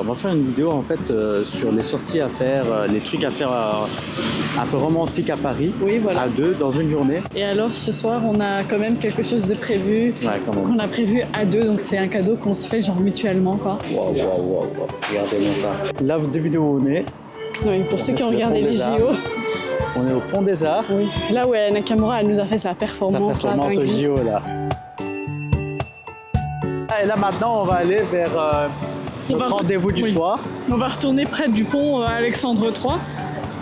On va faire une vidéo en fait sur les sorties à faire, les trucs à faire un peu romantiques à Paris, Oui, voilà. à deux dans une journée. Et alors ce soir on a quand même quelque chose de prévu, Ouais, quand même. qu'on a prévu à deux, donc c'est un cadeau qu'on se fait genre mutuellement quoi. Waouh, waouh, waouh, regardez-moi ça. Là, de vidéo où on est. Oui, pour ceux qui ont Le regardé Pont les des Arts. JO. On est au Pont des Arts. Oui. Là où Nakamura elle nous a fait sa Sa performance, performance au dingue. JO là. Et là maintenant on va aller vers notre rendez-vous du soir. On va retourner près du pont Alexandre III,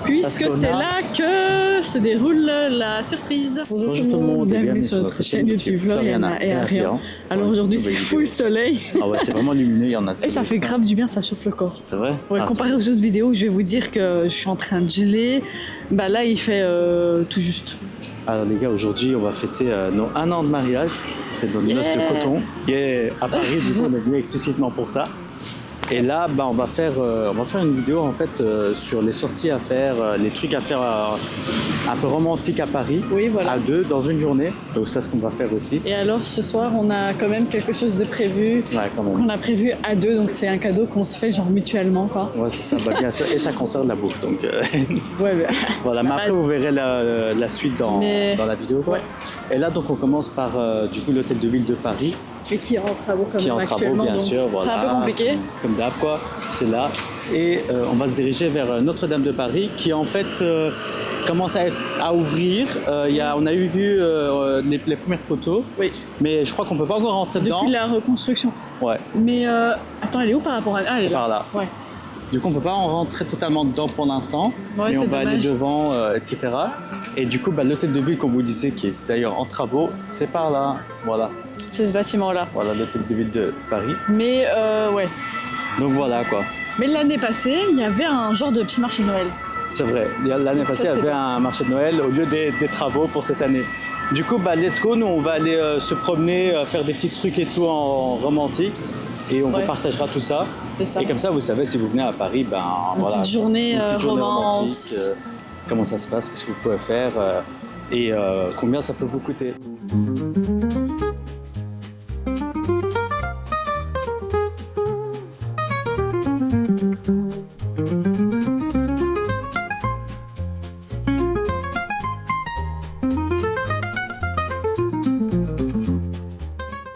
puisque Parce qu'on c'est a- là que se déroule la surprise. Bonjour tout le monde et bienvenue sur notre chaîne YouTube Floriana et Arian. Alors aujourd'hui c'est full soleil Ah ouais, c'est vraiment lumineux, il y en a. et ça fait grave du bien, ça chauffe le corps. C'est vrai. Ouais, Ah, comparé aux autres vidéos où je vais vous dire que je suis en train de geler, bah là il fait tout juste. Alors les gars, aujourd'hui on va fêter nos 1 an de mariage. C'est dans le noces de coton qui est à Paris, du coup on est venu explicitement pour ça. Et là, bah, on va faire une vidéo en fait sur les sorties à faire, les trucs à faire un peu romantiques à Paris, Oui, voilà. à deux dans une journée. Donc ça, c'est ce qu'on va faire aussi. Et alors ce soir on a quand même quelque chose de prévu, Ouais, quand même. qu'on a prévu à deux, donc c'est un cadeau qu'on se fait genre mutuellement quoi. Ouais, c'est ça, bah, bien sûr. Et ça concerne la bouffe. Donc Ouais, bah, voilà, mais après vous verrez la suite dans la vidéo. Quoi. Ouais. Et là, donc on commence par du coup l'hôtel de ville de Paris. et qui est en travaux comme Qui est en même travaux, actuellement, bien donc sûr. Voilà. c'est un peu compliqué. Comme d'hab, quoi. C'est là. Et on va se diriger vers Notre-Dame de Paris, qui en fait commence à ouvrir. On a vu les premières photos, Oui, mais je crois qu'on peut pas encore rentrer dedans. depuis la reconstruction. Ouais, Mais attends, elle est où par rapport à... Ah, elle est là. par là. Ouais. Du coup, on peut pas en rentrer totalement dedans pour l'instant, Ouais, mais on c'est va aller dommage. devant, etc. Et du coup, bah, l'hôtel de ville, comme vous disiez, qui est d'ailleurs en travaux, c'est par là. Voilà, C'est ce bâtiment-là. voilà l'hôtel de ville de Paris. Mais ouais. Donc voilà quoi. Mais l'année passée, il y avait un genre de petit marché de Noël. C'est vrai. L'année passée, il y c'était avait un marché de Noël au lieu des travaux pour cette année. Du coup, bah, let's go. Nous, on va aller se promener, faire des petits trucs et tout en romantique. Et on vous Ouais. partagera tout ça. C'est ça. Et comme ça, vous savez, si vous venez à Paris, ben Une voilà. petite journée, une petite journée romance. romantique, comment ça se passe, qu'est-ce que vous pouvez faire et combien ça peut vous coûter.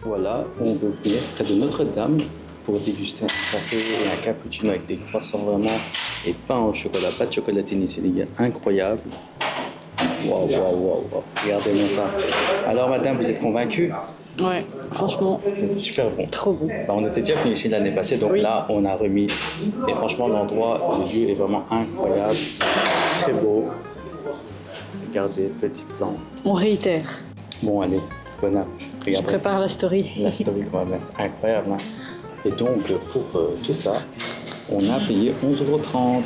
Voilà, on veut venir près de Notre-Dame pour déguster un café et un cappuccino avec des croissants vraiment et pain au chocolat, pas de chocolatine ici les gars, incroyable. Waouh, waouh, waouh, waouh, regardez-moi ça. Alors madame, vous êtes convaincue? Ouais, franchement, Super bon. trop bon. Bah, on était déjà venu ici l'année passée, donc Oui. là on a remis. Et franchement l'endroit, le lieu est vraiment incroyable, très beau. Regardez, petit plan. On réitère. Bon allez, bon app. Je Regardez. prépare la story. La story qu'on va mettre, incroyable. Hein. Et donc pour tout ça, on a payé 11,30 €.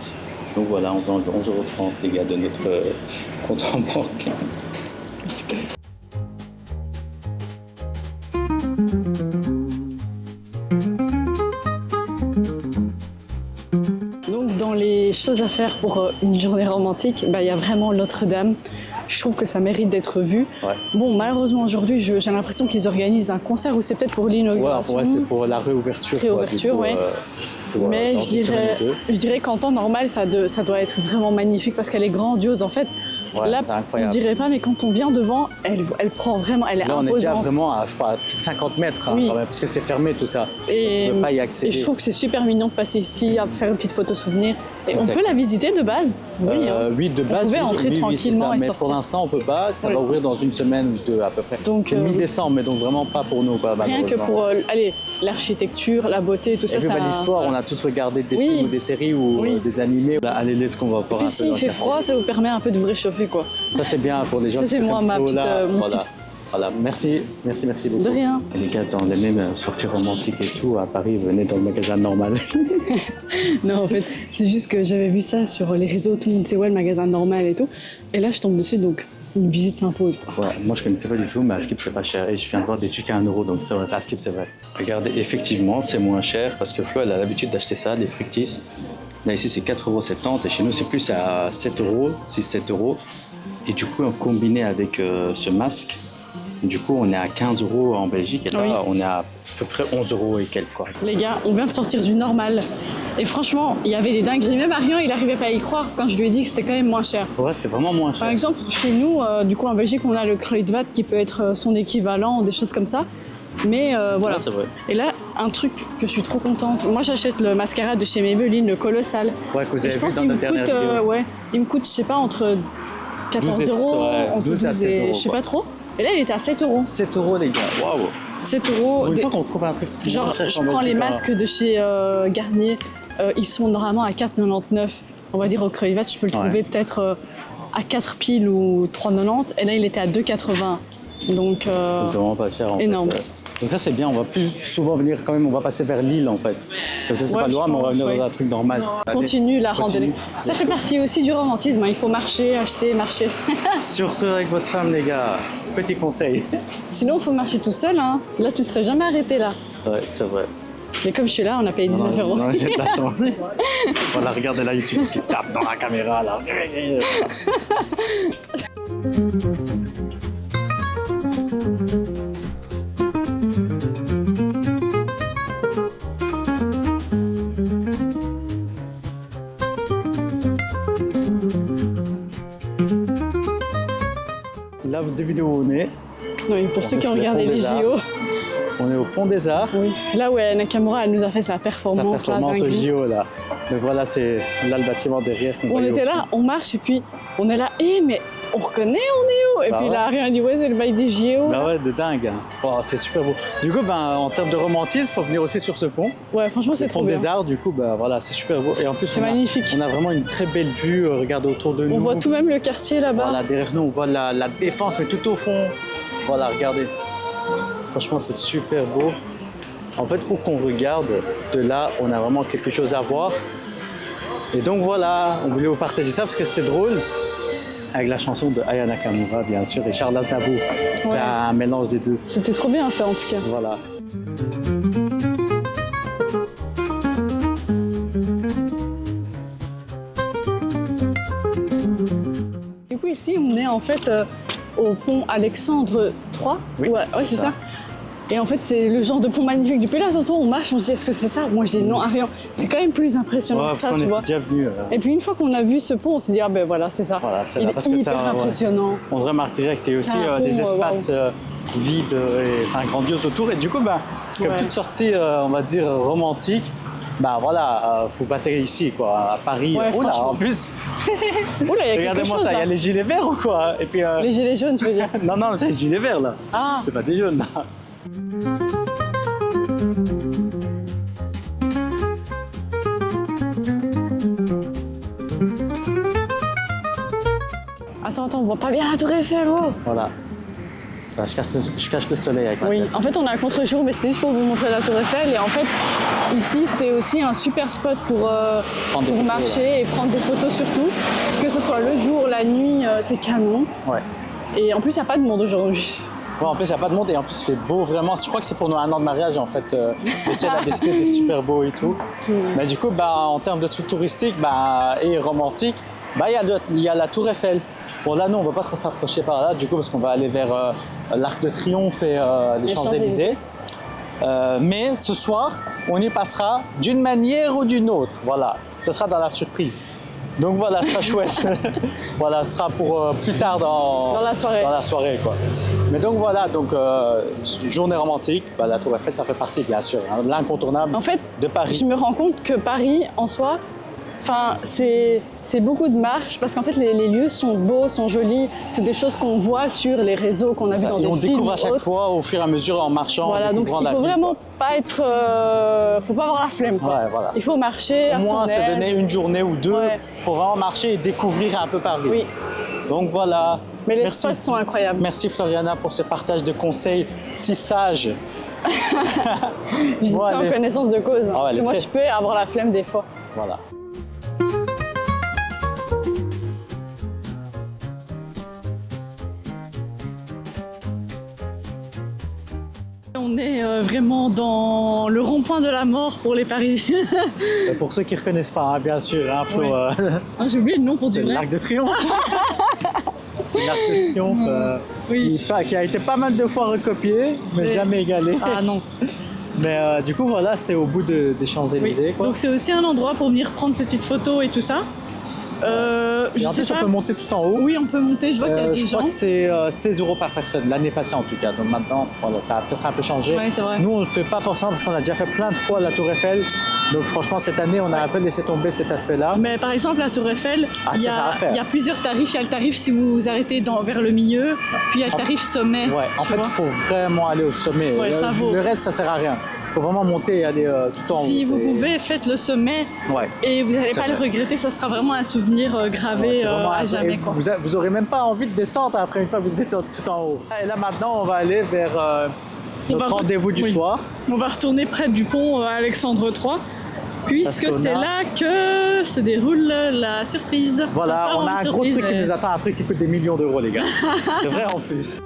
Donc voilà, on va enlever 11,30 € les gars de notre compte en banque. Donc dans les choses à faire pour une journée romantique, bah, il y a vraiment Notre-Dame. Je trouve que ça mérite d'être vu. Ouais. Bon, malheureusement aujourd'hui, j'ai l'impression qu'ils organisent un concert ou c'est peut-être pour Voilà, l'inauguration. ouais, c'est pour la réouverture. Réouverture, quoi, du coup, ouais. Mais dans je une dirais, semaine ou deux. je dirais qu'en temps normal, ça doit être vraiment magnifique parce qu'elle est grandiose. En fait, Ouais, là, c'est on incroyable. dirait pas, mais quand on vient devant, elle prend vraiment, elle est Là, on est déjà imposante. vraiment à, je crois, à plus de 50 mètres, hein, Oui. quand même, parce que c'est fermé tout ça. Et, On ne peut pas y et accéder. je trouve que c'est super mignon de passer ici, à faire une petite photo souvenir. Et Exact. on peut la visiter de base. Oui, hein. Oui, de base, pouvait oui, entrer oui, c'est tranquillement ça. et Mais sortir. pour l'instant, on peut pas. Ça Oui. va ouvrir dans une semaine ou deux à peu près. Donc, C'est mi-décembre, mais donc vraiment pas pour nous. Quoi, Rien que malheureusement. pour allez, l'architecture, la beauté, tout Et ça. vu ça... l'histoire, on a tous regardé des Oui. films ou des séries ou Oui. des animés. Allez, let's go, on va voir Et puis un peu. s'il dans fait le froid, ça vous permet un peu de vous réchauffer, quoi. Ça, c'est bien pour les gens Ça, qui c'est sont moi, comme ma Flo, petite, là. mon Voilà. tips. Voilà, merci. De rien. Et les gars, dans les mêmes sorties romantiques et tout, à Paris, venez dans le magasin normal. Non, en fait, c'est juste que j'avais vu ça sur les réseaux, tout le monde sait ouais, le magasin normal et tout. Et là, je tombe dessus, donc une visite s'impose, quoi. Ouais, moi je connaissais pas du tout, mais à Skip c'est pas cher. Et je viens de voir des trucs à 1 €, donc c'est vrai, à Skip c'est vrai. Regardez, effectivement, c'est moins cher parce que Flo elle a l'habitude d'acheter ça, les fructis. Là ici c'est 4,70 € et chez nous c'est plus à 7 €, 6-7 €. Et du coup, combiné avec ce masque, du coup on est à 15 € en Belgique et là Oui. on est à peu près 11 € et quelques quoi. Les gars, on vient de sortir du normal. Et franchement, il y avait des dingueries. Même Arian, il n'arrivait pas à y croire quand je lui ai dit que c'était quand même moins cher. Ouais, c'est vraiment moins cher. Par exemple, chez nous, du coup en Belgique, on a le Kruidvat qui peut être son équivalent, des choses comme ça. Mais voilà. Ouais, c'est vrai. Et là, un truc que je suis trop contente. Moi, j'achète le mascara de chez Maybelline, le Colossal. Ouais, que vous Et avez je vu pense dans qu'il me notre dernière coûte, vidéo. il me coûte, je sais pas, entre 14 12 et- euros, ouais, entre 12 à 12 16 et euros, je sais quoi. pas trop. Et là, il était à 7 euros. 7 euros, les gars. Waouh. 7 euros. Pour une Des- fois qu'on trouve un truc. Genre, moins cher je qu'en prends les Belgique, hein. masques de chez Garnier. Ils sont normalement à 4,99. On va dire au Kruidvat, je peux le trouver peut-être à 4 piles ou 3,90. Et là, il était à 2,80. Donc, C'est vraiment pas cher en énorme. fait. Donc ça c'est bien, on va plus souvent venir quand même, on va passer vers Lille en fait. Comme ça c'est Ouais, pas je loin, mais on va pense, venir ouais. dans un truc normal. Allez, continue la continue. randonnée. Ça fait partie aussi du romantisme. Hein. Il faut marcher, acheter, marcher. Surtout avec votre femme les gars, petit conseil. Sinon, il faut marcher tout seul. Hein. Là, tu serais jamais arrêté là. Ouais, c'est vrai. Mais comme je suis là, on a payé 19 euros. Non, j'ai de la chance. Voilà, regardez là YouTube qui tape dans la caméra là. Là, vous devinez où on est. Oui, pour ceux qui ont le regardé Pont les des Arts. JO. On est au Pont des Arts. Oui. Là où Nakamura elle nous a fait sa Sa performance. Là, performance au dingue. JO là. Donc voilà, c'est là le bâtiment derrière. qu'on On voyait au était là, on marche et puis on est là. Mais on reconnaît, on est où? Et Bah puis ouais. là, rien dit, ouais, c'est le bail des JO. Bah ouais, de dingue. Hein. Wow, c'est super beau. Du coup, ben, en termes de romantisme, faut venir aussi sur ce pont. Ouais, franchement, c'est Le trop pont bien. des Arts, du coup, bah, voilà, c'est super beau. Et en plus, C'est on a- magnifique. On a vraiment une très belle vue. Regardez autour de nous. On voit tout même le quartier là-bas. Voilà, derrière nous, on voit la défense, mais tout au fond. Voilà, regardez. Franchement, c'est super beau. En fait, où qu'on regarde, de là, on a vraiment quelque chose à voir. Et donc voilà, on voulait vous partager ça parce que c'était drôle. Avec la chanson de Aya Nakamura, bien sûr, et Charles Aznavour. C'est Ouais. un mélange des deux. C'était trop bien fait en tout cas. Voilà. Du coup, ici, on est en fait au pont Alexandre III. Oui, ouais, c'est ça. Et en fait, c'est le genre de pont magnifique. Depuis là, tantôt, on marche, on se dit, est-ce que c'est ça? Moi, je dis non, à rien. C'est quand même plus impressionnant Ouais, que parce ça, qu'on tu est vois. déjà venu. Et puis, une fois qu'on a vu ce pont, on s'est dit, ah ben voilà, c'est ça. Voilà, c'est Il là, est parce que hyper ça, ouais. impressionnant. On remarque direct, et aussi C'est un des pont, espaces vides et enfin, grandioses autour. Et du coup, bah, comme Ouais. toute sortie, on va dire, romantique, bah voilà, faut passer ici, quoi, à Paris. Ouais, Oula, franchement. en plus, Oula, il y a quelque regardez-moi chose ça, il y là. a les gilets verts ou quoi? Et puis, Les gilets jaunes, tu veux dire? non, non, c'est les gilets verts là. Ah, C'est pas des jaunes là. attends, on voit pas bien la tour Eiffel, oh. Voilà. Là, je cache le soleil avec ma Oui, tête. en fait, on est à contre-jour, mais c'était juste pour vous montrer la tour Eiffel. Et en fait, ici, c'est aussi un super spot pour Prendre des photos, marcher et prendre des photos surtout. Que ce soit le jour, la nuit, c'est canon. Ouais. Et en plus, il n'y a pas de monde aujourd'hui. Ouais, en plus, il n'y a pas de monde et en plus, il fait beau vraiment. Je crois que c'est pour nos 1 an de mariage en fait. Le ciel a décidé d'être super beau et tout. Mais du coup, bah, en termes de trucs touristiques bah, et romantiques, bah, il y a la Tour Eiffel. Bon, là, nous, on ne va pas trop s'approcher par là, du coup, parce qu'on va aller vers l'Arc de Triomphe et les Champs-Élysées. Mais ce soir, on y passera d'une manière ou d'une autre. Voilà, ça sera dans la surprise. Donc voilà, ce sera chouette. Voilà, ce sera pour plus tard Dans la soirée. Dans la soirée, quoi. Mais donc voilà, donc journée romantique, bah, la Tour Eiffel, ça fait partie, bien sûr, hein, l'incontournable En fait, de Paris. je me rends compte que Paris, en soi, c'est beaucoup de marches parce qu'en fait, les lieux sont beaux, sont jolis. C'est des choses qu'on voit sur les réseaux, qu'on a vu Ça, dans et des on films. découvre à ou chaque autres. fois au fur et à mesure en marchant. Voilà, en donc découvrant il la faut ville, vraiment quoi. pas être. Faut pas avoir la flemme, quoi. Ouais, voilà. Il faut marcher à Au moins son se aise. donner une journée ou deux Ouais. pour vraiment marcher et découvrir un peu Paris. Oui, Donc voilà. mais les Merci. spots sont incroyables. Merci Floriana pour ce partage de conseils si sage. Je dis Bon, ça en allez. connaissance de cause. Ah ouais, parce elle que est moi, très- je peux avoir la flemme des fois. Voilà. On est vraiment dans le rond-point de la mort pour les Parisiens. Pour ceux qui ne reconnaissent pas, hein, bien sûr, hein, Flo, Oui. Ah, j'ai oublié le nom pour du c'est vrai. l'Arc de Triomphe. C'est l'Arc de Triomphe Oui. qui a été pas mal de fois recopié, mais Oui. jamais égalé. Ah non. Mais du coup, voilà, c'est au bout des Champs-Élysées. Quoi. Donc c'est aussi un endroit pour venir prendre ses petites photos et tout ça. Et en plus, on peut monter tout en haut. Oui, on peut monter. Je vois qu'il y a des Je gens. crois que c'est 16 € par personne, l'année passée en tout cas. Donc maintenant, voilà, ça a peut-être un peu changé. Ouais, c'est vrai. Nous, on ne le fait pas forcément parce qu'on a déjà fait plein de fois la Tour Eiffel. Donc franchement, cette année, on a un peu laissé tomber cet aspect-là. Mais par exemple, la Tour Eiffel, il y, ça à faire. a plusieurs tarifs. Il y a le tarif si vous vous arrêtez vers le milieu, puis il y a le tarif sommet. Ouais, en tu fait, il vois. faut vraiment aller au sommet. Ouais, ça vaut. Le reste, ça sert à rien. Il faut vraiment monter et aller tout en haut. Si vous C'est- pouvez, faites le sommet Ouais. et vous n'allez C'est pas le vrai. regretter. Ça sera vraiment un souvenir gravé Ouais, c'est vraiment à un- jamais. et Quoi. vous aurez même pas envie de descendre après une fois que vous êtes tout en haut. Et là maintenant, on va aller vers notre va re- rendez-vous du oui. soir. On va retourner près du pont Alexandre III, puisque Parce qu'on c'est a- là que se déroule la surprise. Enfin, Voilà, c'est pas on a vraiment un une gros surprise, truc qui mais- nous attend, un truc qui coûte des millions d'euros, les gars. C'est vrai en plus.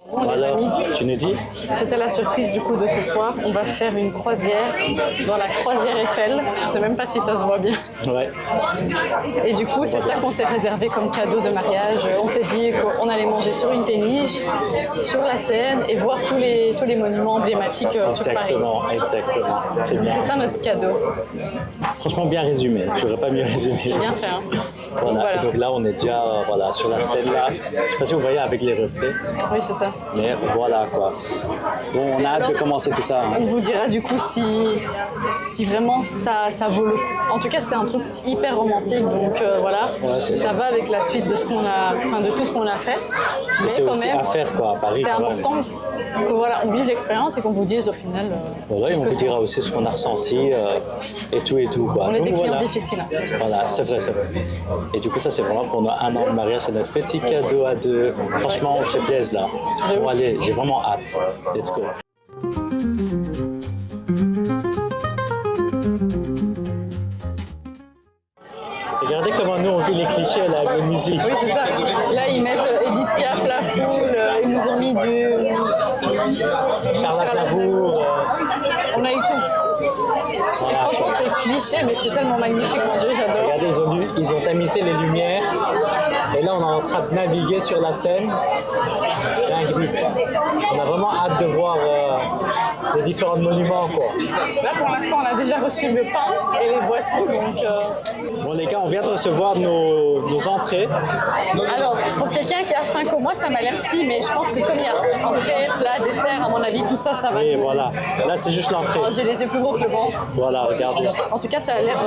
Bon, les amis, tu nous dis c'était la surprise du coup de ce soir. On va faire une croisière dans la croisière Eiffel. Je sais même pas si ça se voit bien. Ouais. Et du coup, c'est ça qu'on s'est réservé comme cadeau de mariage. On s'est dit qu'on allait manger sur une péniche, sur la Seine et voir tous les monuments emblématiques sur Paris. Exactement. C'est bien. C'est ça notre cadeau. Franchement, bien résumé. J'aurais pas mieux résumé. C'est bien fait. Hein. Voilà. Voilà. Et donc là, on est déjà voilà, sur la scène là. Je sais pas si vous voyez avec les reflets, Oui, c'est ça. mais voilà quoi. Bon, on a hâte de commencer tout ça. Hein. On vous dira du coup si vraiment ça vaut le coup. En tout cas, c'est un truc hyper romantique, donc voilà. Ouais, c'est ça va avec la suite de ce qu'on a, enfin de tout ce qu'on a fait. Mais C'est quand aussi même, à faire quoi, à Paris. c'est quand même. important que voilà, on vive l'expérience et qu'on vous dise au final. Voilà, et ce on que vous c'est. dira aussi ce qu'on a ressenti et tout quoi. On est Donc, des clients voilà. difficiles. Hein. Voilà, c'est vrai. Et du coup, ça, c'est vraiment pour nos 1 an de mariage, c'est notre petit cadeau à deux. Franchement, on se fait plaisir là. Bon, allez, j'ai vraiment hâte. Let's go. Regardez comment nous on vit les clichés là, avec la musique. Oui, c'est ça. Là, ils mettent Edith Piaf, La Foule, ils nous ont mis du. Charles Aznavour. On a eu tout. Voilà. Franchement, c'est cliché, mais c'est tellement magnifique, mon Dieu, j'adore. Regardez, ils ont tamisé les lumières. Et là, on est en train de naviguer sur la Seine. Dinguerie. On a vraiment hâte de voir ces différents monuments. Quoi. Là, pour l'instant, on a déjà reçu le pain et les boissons, donc. Bon, les gars, on vient de recevoir nos entrées. Alors, pour quelqu'un qui a faim comme moi, ça m'a l'air petit, mais je pense que comme il y a entrée, plat, dessert, à mon avis, tout ça, ça va. Et voilà. Là, c'est juste l'entrée. Oh, j'ai les yeux plus gros que le ventre. Voilà, regardez. En tout cas, ça a l'air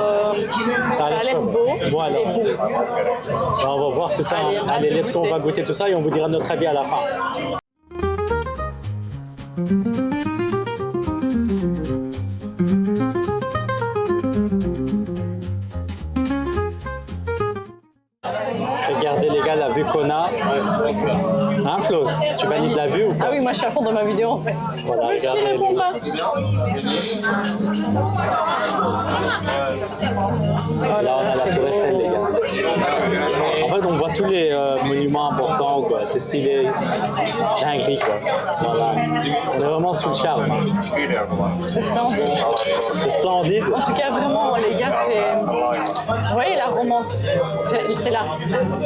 chouette. beau Voilà. et beau. Là, on va voir tout ça. Allez, Allez, let's go, on va goûter tout ça et on vous dira notre avis à la fin. Regardez les gars, la vue qu'on a. Hein Flo, tu valides la vue ou pas? Ah oui, moi je suis à fond dans ma vidéo en fait. Voilà, regardez. Il répond pas. Là, on a la Tour Eiffel, les gars. En fait, on voit tous les monuments importants, quoi. C'est stylé. Dinguerie, quoi. Voilà. On est vraiment sous le charme. C'est splendide. C'est splendide. En tout cas, vraiment, les gars, c'est. Vous voyez la romance, c'est là.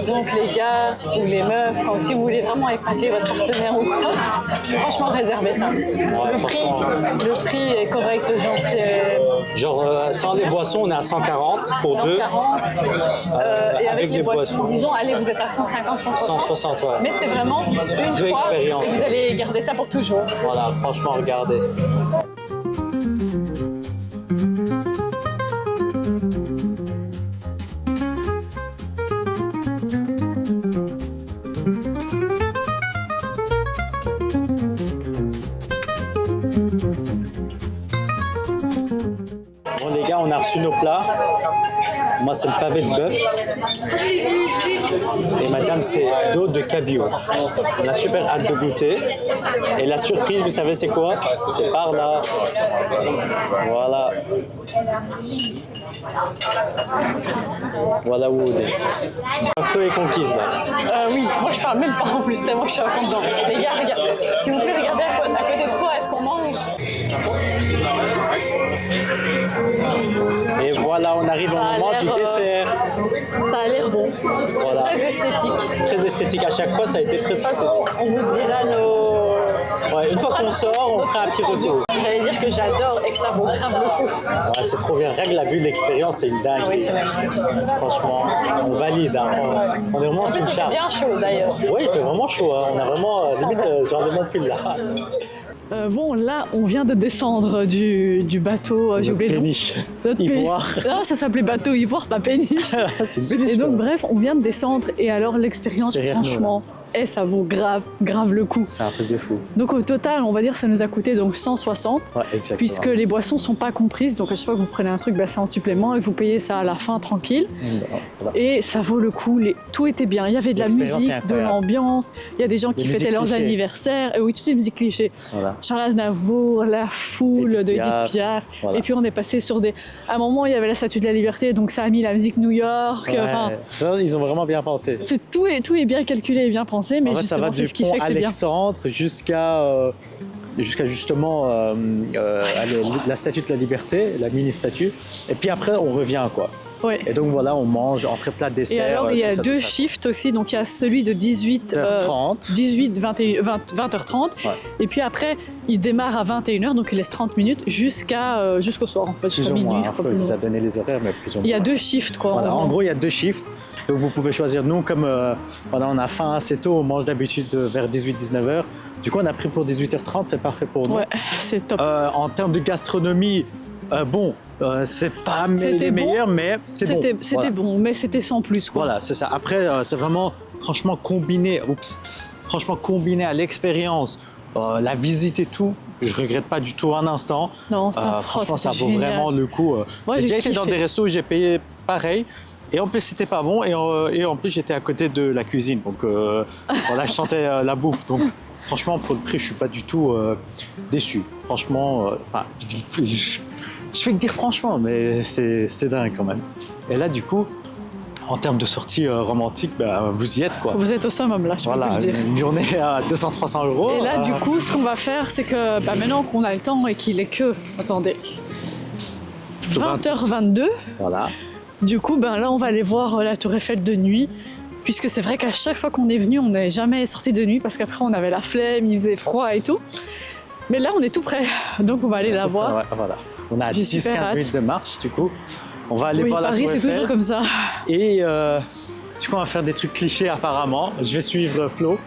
Donc, les gars ou les meufs, quand si vous voulez vraiment épater votre partenaire ou quoi, franchement, réservez ça. Le prix est correct, genre, c'est. Genre, sans les boissons, on est à 140 pour deux. 140. Et avec les boissons, disons, allez, vous êtes à 150, 160. 160, ouais. Mais c'est vraiment une Deux fois, expériences. et vous allez garder ça pour toujours. Voilà, franchement, regardez. Bon les gars, on a reçu nos plats. Moi c'est le pavé de bœuf. Et madame c'est dos de cabillaud. On a super hâte de goûter. Et la surprise, vous savez c'est quoi? C'est par là. Voilà. Voilà où on est. Flo est conquise là. Oui, moi je parle même pas en plus, tellement que je suis à fond dedans. Les gars, regardez, s'il vous plaît, regardez à côté de quoi est-ce qu'on mange. Et voilà, on arrive au Ça a moment l'air, du dessert. Ça a l'air bon. Voilà. C'est très esthétique. Très esthétique. À chaque fois, ça a été très De toute façon, esthétique. on vous dira nos... Ouais, une fois qu'on sort, on fera un petit retour. J'allais dire que j'adore et que ça vaut grave le coup. Ouais, c'est trop bien. Rien que la vue de l'expérience, c'est une dingue. Oui, c'est vrai. Franchement, on valide. Hein. On est vraiment En sous plus, le il fait charme. bien chaud d'ailleurs. Oui, il fait vraiment chaud. Hein. On a vraiment, limite, j'en ai mon pull là. Bon, là, on vient de descendre du bateau, j'ai oublié le nom. Péniche. Notre Ivoire. Non, ça s'appelait bateau ivoire, pas péniche. C'est une péniche. Et donc, quoi. bref, on vient de descendre et alors l'expérience, C'est rien, franchement, ça vaut grave le coup. C'est un truc de fou. Donc au total, on va dire ça nous a coûté donc 160, Ouais, exactement. puisque les boissons sont pas comprises. Donc à chaque fois que vous prenez un truc, bah, c'est en supplément et vous payez ça à la fin tranquille. Voilà. Et ça vaut le coup. Tout était bien. Il y avait de la L'expérience est musique, de incroyable. l'ambiance. Il y a des gens qui Des fêtaient musiques leurs clichés. anniversaires. Et oui, toutes les musiques clichés. Voilà. Charles Aznavour, la foule Edith de Edith Piaf, Piaf. voilà. Et puis on est passé sur des. À un moment, il y avait la Statue de la Liberté, donc ça a mis la musique New York. Ouais, Enfin, ça, ils ont vraiment bien pensé. tout est bien calculé et bien pensé, mais En fait, ça va justement, c'est du ce qui pont fait que c'est bien. Alexandre jusqu'à justement la statue de la liberté, la mini-statue. Et puis après, on revient, quoi. Ouais. Et donc voilà, on mange entrée plat Et dessert. alors, il y a tout ça, deux tout ça. shifts aussi. Donc, il y a celui de 18h30. 20h30. Ouais. Et puis après, il démarre à 21h, donc il laisse 30 minutes jusqu'au soir, en fait, Plus jusqu'à ou moins, minuit, je hein, crois. il plus ou vous a moins. donné les horaires, mais plus ou moins. Il y a deux shifts, quoi. Voilà, en gros. gros, il y a deux shifts. Donc vous pouvez choisir. Nous, comme voilà, on a faim assez tôt, on mange d'habitude vers 18-19h. Du coup, on a pris pour 18h30, c'est parfait pour nous. Ouais, c'est top. En termes de gastronomie, c'est pas C'était les bon. meilleurs, mais c'est bon. C'était Voilà. bon, mais c'était sans plus, quoi. Voilà, c'est ça. Après, c'est vraiment, franchement, combiné à l'expérience, la visite et tout. Je regrette pas du tout un instant. Non, ça, Franchement, ça c'était vaut génial. vraiment le coup. Moi, J'ai j'ai déjà été dans kiffé. des restos où j'ai payé pareil. Et en plus, c'était pas bon. Et en plus, j'étais à côté de la cuisine. Donc, voilà, je sentais la bouffe. Donc, franchement, pour le prix, je suis pas du tout déçu. Franchement, je vais te dire franchement, mais c'est dingue quand même. Et là, du coup, en termes de sortie romantique, bah, vous y êtes, quoi. Vous êtes au summum, là, je peux Voilà, plus le dire. une journée à 200-300 euros. Et là, du coup, ce qu'on va faire, c'est que maintenant qu'on a le temps et qu'il est que, attendez, 20h22, Voilà. du coup, ben là, on va aller voir la Tour Eiffel de nuit. Puisque c'est vrai qu'à chaque fois qu'on est venu, on n'est jamais sorti de nuit parce qu'après, on avait la flemme, il faisait froid et tout. Mais là, on est tout près, donc on va aller la voir. Ouais, voilà. On a J'ai super 10-15 hâte. minutes de marche, du coup. On va aller Oui, voir la Paris, Tour c'est Eiffel. toujours comme ça. Et du coup, on va faire des trucs clichés apparemment. Je vais suivre Flo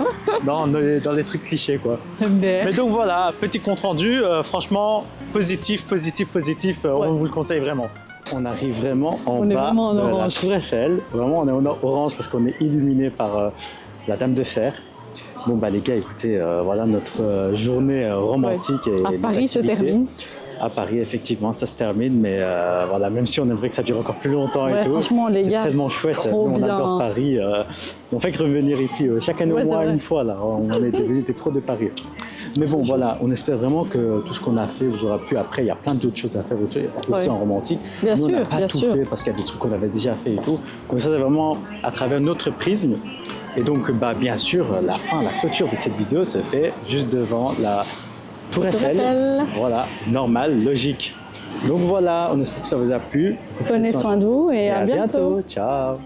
dans les trucs clichés, quoi. MDR. Mais donc voilà, petit compte rendu. Franchement, positif. Ouais. On vous le conseille vraiment. On arrive vraiment en On est bas vraiment en de la orange. Tour Eiffel. Vraiment, on est en orange parce qu'on est illuminé par la Dame de Fer. Bon, bah les gars, écoutez, voilà notre journée romantique. Et À les Paris se activités. termine. À Paris, effectivement, ça se termine, mais voilà, même si on aimerait que ça dure encore plus longtemps Ouais, et tout. franchement, les c'est gars, tellement chouette. trop Nous, on bien. adore Paris. On fait que revenir ici chaque année Ouais, au c'est moins vrai. une fois. Là. On est devenus des pros de Paris. Mais bon, voilà, on espère vraiment que tout ce qu'on a fait vous aura plu. Après, il y a plein d'autres choses à faire aussi Ouais. en romantique. Bien Nous, on n'a sûr, pas bien tout sûr. fait parce qu'il y a des trucs qu'on avait déjà fait et tout. Donc ça, c'est vraiment à travers notre prisme. Et donc, bah, bien sûr, la clôture de cette vidéo se fait juste devant la Tour Eiffel. Eiffel. Voilà, normal, logique. Donc voilà, on espère que ça vous a plu. Prenez soin de vous et Et à bientôt. Ciao.